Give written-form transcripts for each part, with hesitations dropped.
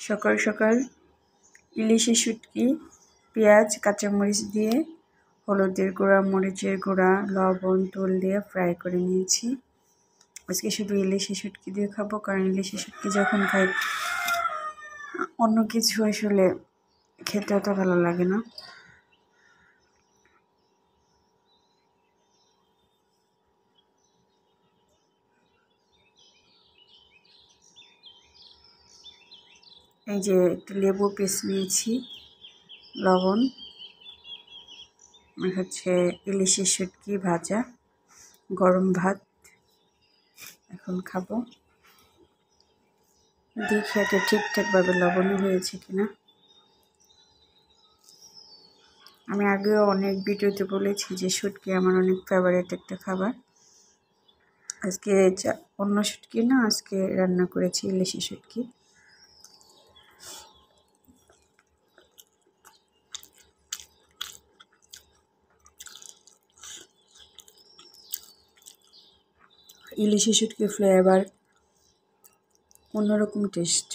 সকাল সকাল ইলিশে শুটকি পেঁয়াজ কাঁচামরিচ দিয়ে হলুদের গুঁড়া মরিচের গুঁড়া লবণ তেল দিয়ে ফ্রাই করে নিয়েছি। আজকে শুধু ইলিশে শুটকি দিয়ে খাবো, কারণ ইলিশে শুটকি যখন খাই অন্য কিছু আসলে খেতে অত ভালো লাগে না। এই যে একটু লেবু পিস নিয়েছি, লবণ, হচ্ছে ইলিশের শুটকি ভাজা, গরম ভাত এখন খাবো। দেখি এটা ঠিকঠাকভাবে লবণই হয়েছে কিনা। আমি আগেও অনেক ভিডিওতে বলেছি যে শুটকি আমার অনেক ফেভারিট একটা খাবার। আজকে অন্য শুটকি না, আজকে রান্না করেছি ইলিশি শুটকি। ইলিশি শুটকির ফ্লেভার অন্যরকম টেস্ট।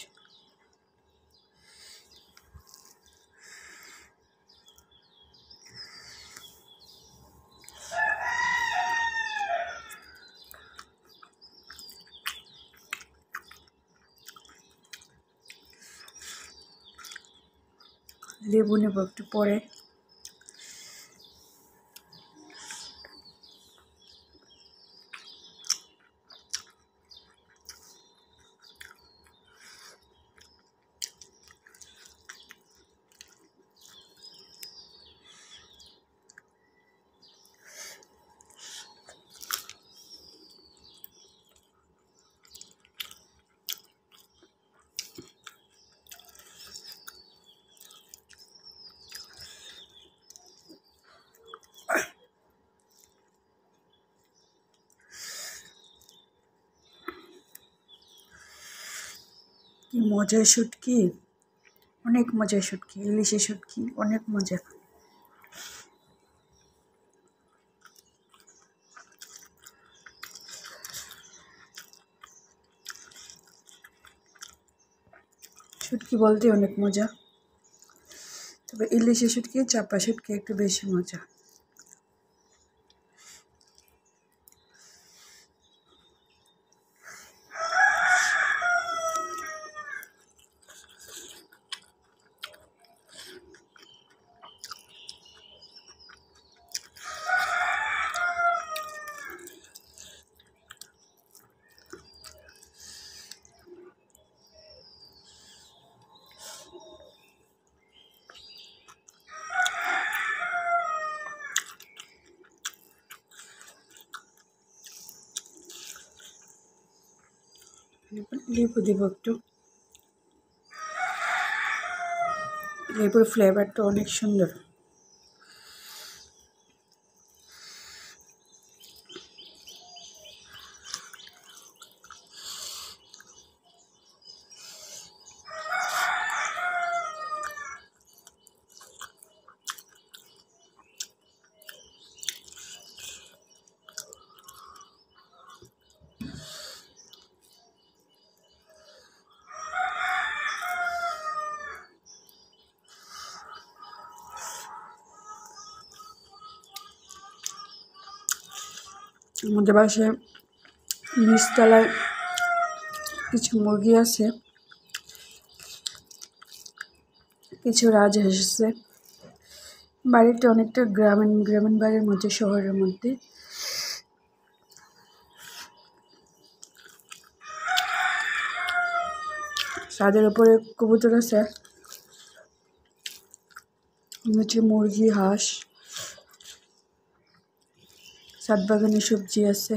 লেবু নেব একটু পরে। কি মজার শুটকি, অনেক মজার শুটকি, ইলিশি শুটকি অনেক মজা। শুটকি বলতে অনেক মজা, তবে ইলিশি শুটকি চাপা শুটকি একটু বেশি মজা। লেবু দেব একটু, লেবুর ফ্লেভারটা অনেক সুন্দর। আমাদের বাসায় নিচতলায় কিছু মুরগি আছে, কিছু রাজহাঁস আছে। বাড়িটা অনেকটা গ্রামীণ বাড়ির মধ্যে, শহরের মধ্যে। ছাদের উপরে কবুতর আছে, নিচে মুরগি, হাঁস, ছাদ বাগানে সবজি আছে।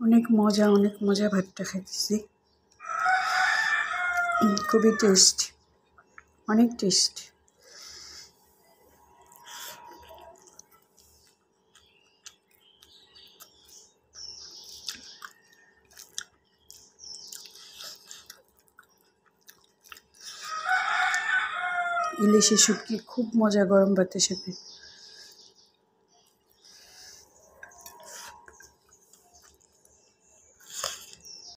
অনেক মজা ভাতটা খাইতেছি, খুবই টেস্ট, অনেক টেস্ট। ইলিশের শুটকি খুব মজা গরম ভাতের সাথে।